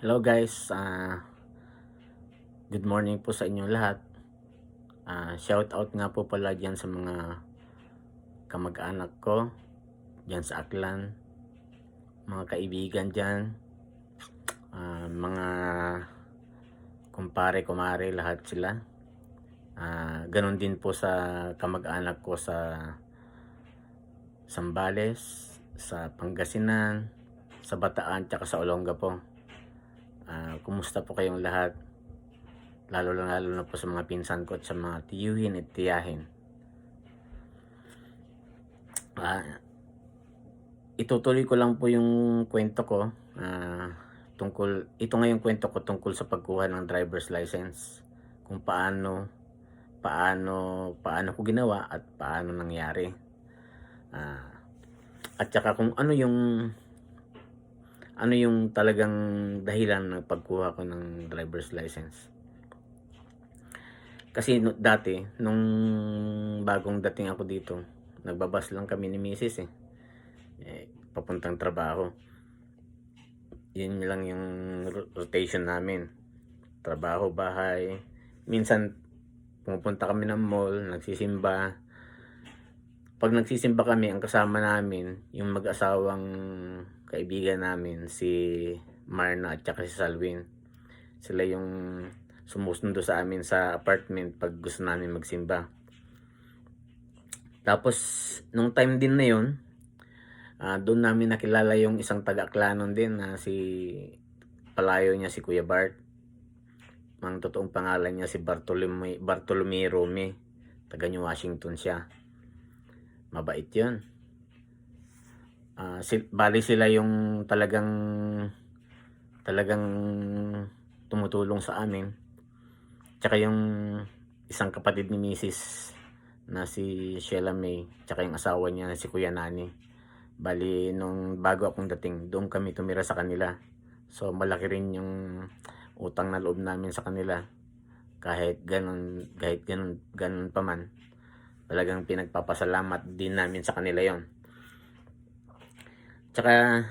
Hello guys, good morning po sa inyong lahat. Shout out nga po pala dyan sa mga kamag-anak ko dyan sa Aklan, mga kaibigan dyan, mga kumpare, kumare, lahat sila. Ganon din po sa kamag-anak ko sa Zambales, sa Pangasinan, sa Bataan, tsaka sa Olonga po. Kumusta po kayong lahat? Lalo na po sa mga pinsan ko at sa mga tiyuhin at tiyahin. Itutuloy ko lang po yung kwento ko. Ito nga yung kwento ko tungkol sa pagkuha ng driver's license. Kung paano ko ginawa at paano nangyari. At saka kung ano yung talagang dahilan ng pagkuha ko ng driver's license. Kasi dati, nung bagong dating ako dito, nagbabas lang kami ni Mrs. Papuntang trabaho. Yun lang yung rotation namin. Trabaho, bahay. Minsan, pumupunta kami ng mall, nagsisimba. Pag nagsisimba kami, ang kasama namin, yung mag-asawang kaibigan namin, si Marna at saka si Salwin. Sila yung sumusundo sa amin sa apartment pag gusto namin magsimba. Tapos, nung time din na yun, doon namin nakilala yung isang taga-Aklanon din na si palayo niya si Kuya Bart. Ang totoong pangalan niya si Bartolome Rome. Taga New Washington siya. Mabait yun. Bali sila yung talagang tumutulong sa amin. Tsaka yung isang kapatid ni Mrs. na si Sheila May, tsaka yung asawa niya na si Kuya Nani. Bali, nung bago akong dating, doon kami tumira sa kanila. So, malaki rin yung utang na loob namin sa kanila. Kahit ganun pa man, talagang pinagpapasalamat din namin sa kanila yon. Tsaka,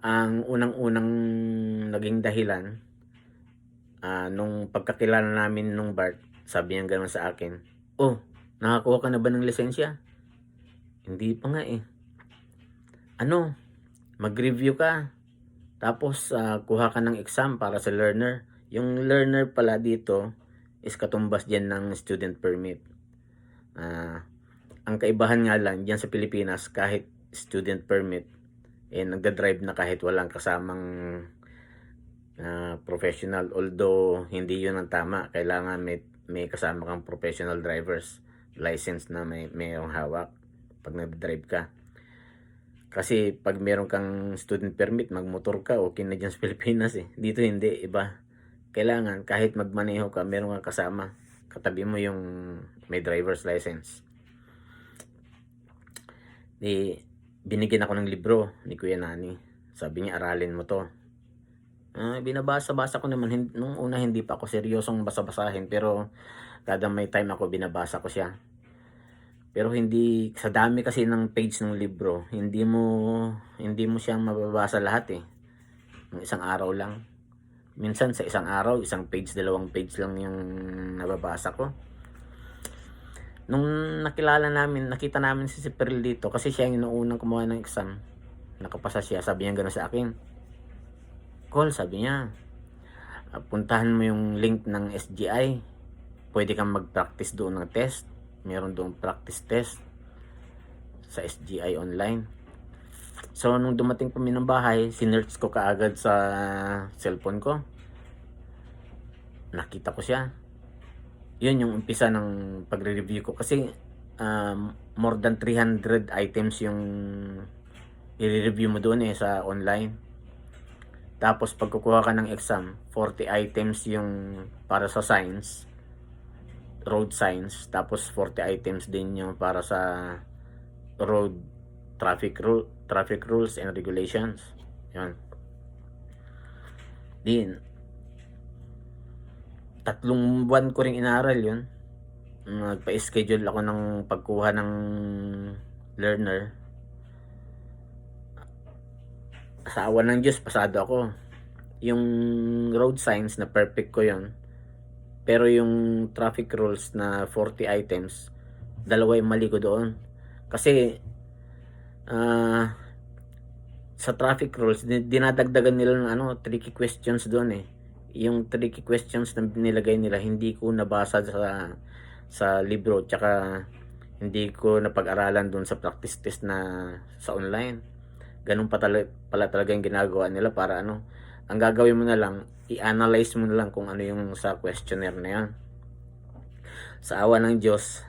ang unang-unang naging dahilan, nung pagkakilala namin nung Bart, sabi niya gano'n sa akin, "Oh, nakakuha ka na ba ng lisensya?" "Hindi pa nga eh." "Ano, mag-review ka. Tapos kuha ka ng exam para sa learner." Yung learner pala dito is katumbas dyan ng student permit. Ang kaibahan nga lang dyan sa Pilipinas, kahit student permit, nagda-drive na kahit walang kasamang professional. Although hindi yun ang tama, kailangan may kasama kang professional driver's license na mayroong hawak pag nag-drive ka. Kasi pag meron kang student permit, magmotor ka, okay na dyan sa Pilipinas Dito hindi, iba. Kailangan kahit magmaneho ka, meron kang kasama, katabi mo yung may driver's license. Binigyan ako ng libro ni Kuya Nani. Sabi niya, aralin mo to. Binabasa-basa ko naman. Nung una hindi pa ako seryosong basa-basahin, pero kada may time ako binabasa ko siya. Pero hindi, sa dami kasi ng page ng libro, hindi mo siyang mababasa lahat ng isang araw lang. Minsan sa isang araw, isang page, dalawang page lang yung nababasa ko. Nung nakita namin si Perl dito, kasi siya yung unang kumuha ng exam, nakapasa siya, sabi niya gano'n sa akin, "Col," sabi niya, "puntahan mo yung link ng SGI. Pwede kang mag-practice doon ng test. Meron doon practice test sa SGI online." So, nung dumating kami ng bahay, sinearch ko kaagad sa cellphone ko. Nakita ko siya. Yun yung umpisa ng pagre-review ko. Kasi, more than 300 items yung i-review mo doon sa online. Tapos pag kukuha ka ng exam, 40 items yung para sa science, road science. Tapos 40 items din yung para sa road traffic rules and regulations. Yan. Din, 3 buwan ko ring inaral yun. Nagpa-schedule ako ng pagkuha ng learner. Sa awa ng Diyos, pasado ako. yung road signs na perfect ko yon, pero yung traffic rules na 40 items, dalawa yung mali ko doon. Kasi sa traffic rules, dinadagdagan nila ng tricky questions doon eh. Yung tricky questions na nilagay nila, hindi ko nabasa sa libro, tsaka hindi ko napag-aralan doon sa practice test na sa online. Ganun pala talaga yung ginagawa nila para ang gagawin mo na lang, i-analyze mo na lang kung ano yung sa questionnaire na yan. Sa awa ng Diyos,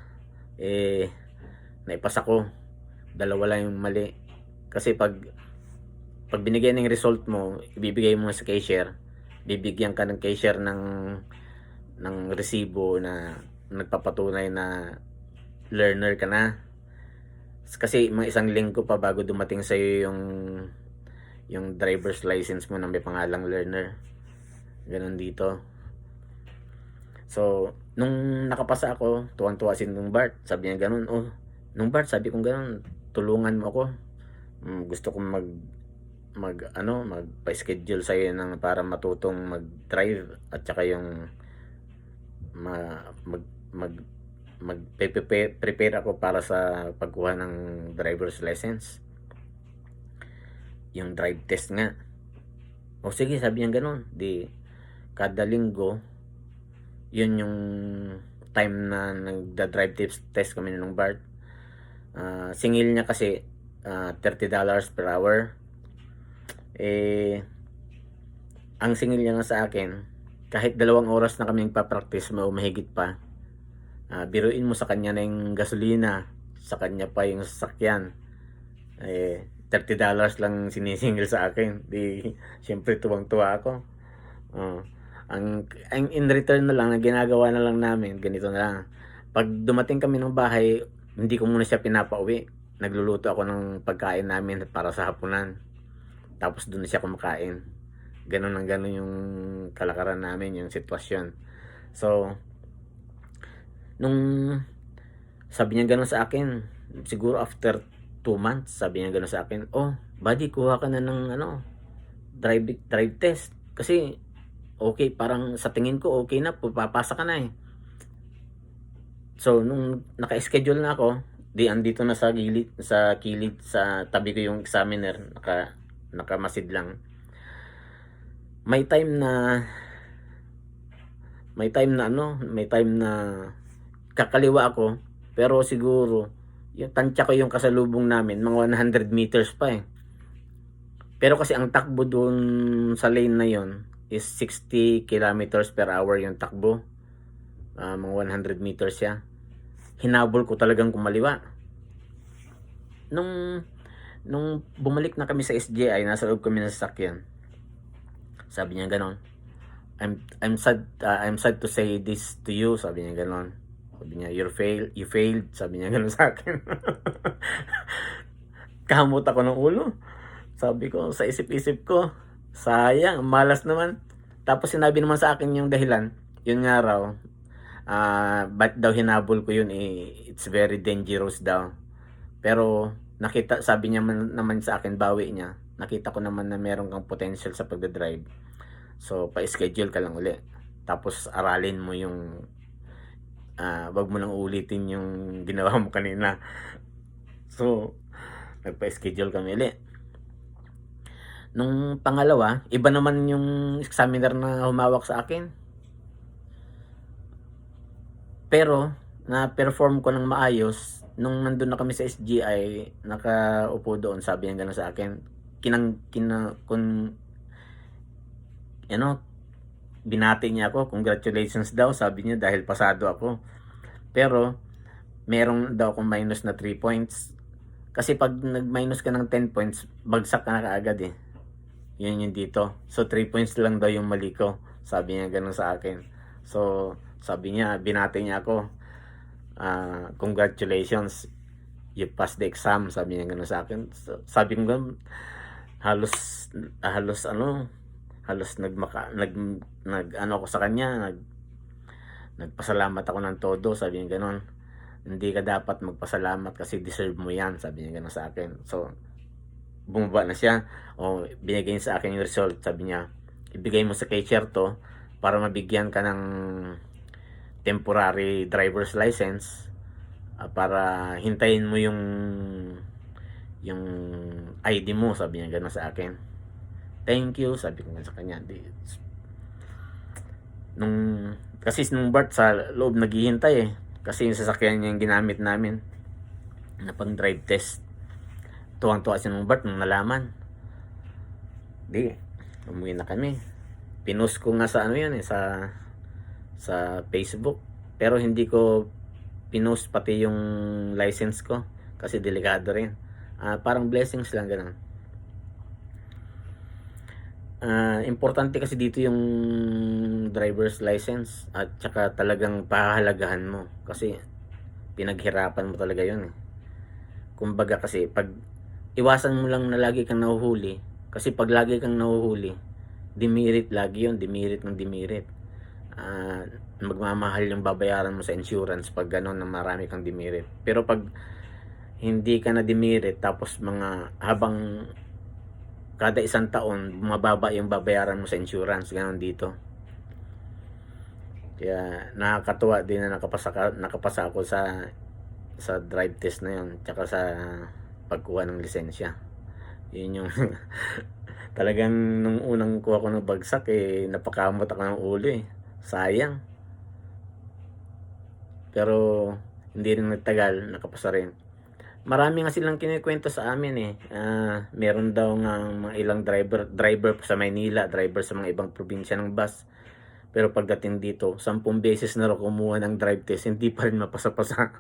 naipasa ko. Dalawa lang yung mali. Kasi pag binigay ng result mo, ibibigay mo sa cashier, bibigyan ka ng cashier ng resibo na nagpapatunay na learner ka na. Kasi mga isang linggo pa bago dumating sa iyo yung driver's license mo na may pangalang learner. Ganun dito. So, nung nakapasa ako, tuwang-tuwa si nung Bart. Sabi niya ganun, nung Bart, sabi kong ganun, tulungan mo ako. Gusto kong magpa-schedule sa iyo para matutong mag-drive at saka yung prepare ako para sa pagkuha ng driver's license. Yung drive test nga. O sige, sabi niya ganun. Di kada linggo, yun yung time na nagda-drive test kami nung Bart. Singil niya kasi $30 per hour. Ang singil niya nga sa akin, kahit 2 oras na kami nagpa-practice o mahigit pa, biruin mo sa kanya na yung gasolina, sa kanya pa yung sasakyan, $30 lang sinisingil sa akin. Di syempre tuwang-tuwa ako. Ang in return na lang, na ginagawa na lang namin, ganito na lang. Pag dumating kami ng bahay, hindi ko muna siya pinapauwi. Nagluluto ako ng pagkain namin para sa hapunan. Tapos doon na siya kumakain. Ganun yung kalakaran namin, yung sitwasyon. So, nung sabi niya ganun sa akin, siguro after 2 months, sabi niya ganun sa akin, buddy, kuha ka na ng drive test. Kasi, okay, parang sa tingin ko, okay na, papasa ka na eh. So, nung naka-schedule na ako, andito na sa kilid, sa tabi ko yung examiner, nakamasid lang. May time na kakaliwa ako, pero siguro yung tansya ko yung kasalubong namin, mga 100 meters pa eh. Pero kasi ang takbo doon sa lane na yon is 60 kilometers per hour yung takbo. Mga 100 meters siya. Hinabol ko talagang kumaliwa. Nung bumalik na kami sa SJI, nasa loob kami ng sasakyan. Sabi niya ganon, I'm sad to say this to you, sabi niya ganon. Sabi niya, you failed, sabi niya ganon sa akin. Kamot ako ng ulo. Sabi ko, sa isip-isip ko, sayang, malas naman. Tapos sinabi naman sa akin yung dahilan, yun nga raw, ba't daw hinabol ko yun, it's very dangerous daw. Pero sabi niya naman sa akin, bawi niya, nakita ko naman na meron kang potential sa pagdadrive. So, pa-schedule ka lang uli. Tapos, aralin mo yung, wag mo nang ulitin yung ginawa mo kanina. So, nagpa-schedule kami uli. Nung pangalawa, iba naman yung examiner na humawak sa akin. Pero, na-perform ko ng maayos. Nung nandun na kami sa SGI, nakaupo doon, sabi niya gano'n sa akin, binati niya ako, congratulations daw, sabi niya, dahil pasado ako. Pero, meron daw akong minus na 3 points. Kasi pag nag-minus ka ng 10 points, bagsak ka na kaagad eh. Yun yung dito. So, 3 points lang daw yung mali ko. Sabi niya gano'n sa akin. So, sabi niya, binati niya ako. Congratulations, you passed the exam, sabi niya gano'n sa akin. So, sabi ko gano'n, halos ako sa kanya, nagpasalamat ako ng todo, sabi niya gano'n. Hindi ka dapat magpasalamat kasi deserve mo yan, sabi niya gano'n sa akin. So, bumaba na siya, binigay niya sa akin yung result, sabi niya, ibigay mo sa cashier to para mabigyan ka ng temporary driver's license, para hintayin mo yung ID mo, sabi niya gano'n sa akin. Thank you, sabi ko nga sa kanya. Kasi nung Bart sa loob naghihintay kasi yung sasakyan niya yung ginamit namin na pang drive test. Tuwang-tuwa si nung Bart nung nalaman. Di, umuwi na kami. Pinost ko nga sa ano yun sa Facebook. Pero hindi ko pinost pati yung license ko kasi delikado rin. Parang blessings lang ganun. Importante kasi dito yung driver's license at saka talagang pahahalagahan mo kasi pinaghirapan mo talaga yun. Kumbaga kasi pag iwasan mo lang na lagi kang nahuhuli, kasi pag lagi kang nahuhuli, dimirit lagi yun, dimirit ng dimirit. Magmamahal yung babayaran mo sa insurance pag gano'n na marami kang dimirit. Pero pag hindi ka na dimirit, tapos habang kada isang taon, mababa yung babayaran mo sa insurance, gano'n dito. Kaya nakakatuwa din na nakapasa ako sa drive test na yun, tsaka sa pagkuha ng lisensya. Yun yung talagang nung unang kuha ko ng bagsak napakamot ako ng ulo sayang. Pero hindi rin nagtagal, nakapasa rin. Marami nga silang kinikwento sa amin meron daw nga mga ilang driver sa Maynila, driver sa mga ibang probinsya ng bus. Pero pagdating dito, 10 beses na raw kumuha ng drive test, hindi pa rin mapasa-pasa.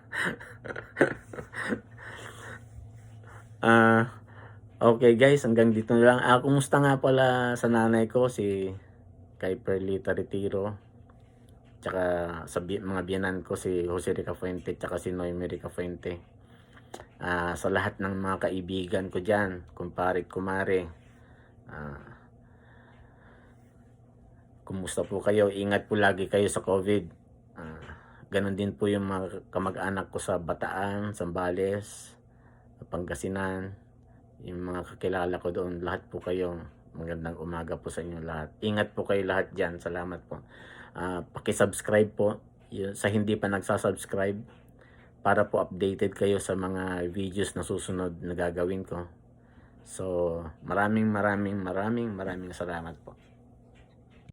Okay guys, hanggang dito na lang. Kumusta nga pala sa nanay ko, si kay Perlita Retiro, tsaka sa mga biyanan ko, si Jose Rica Fuente, tsaka si Noemi Rica Fuente. Sa lahat ng mga kaibigan ko dyan, kumpare, kumare, kumusta po kayo? Ingat po lagi kayo sa COVID. Ganon din po yung mga kamag-anak ko sa Bataan, Zambales, Pangasinan, yung mga kakilala ko doon. Lahat po kayo, magandang umaga po sa inyo lahat. Ingat po kayo lahat dyan. Salamat po. Paki-subscribe po sa hindi pa nagsasubscribe para po updated kayo sa mga videos na susunod na gagawin ko. So, maraming salamat po.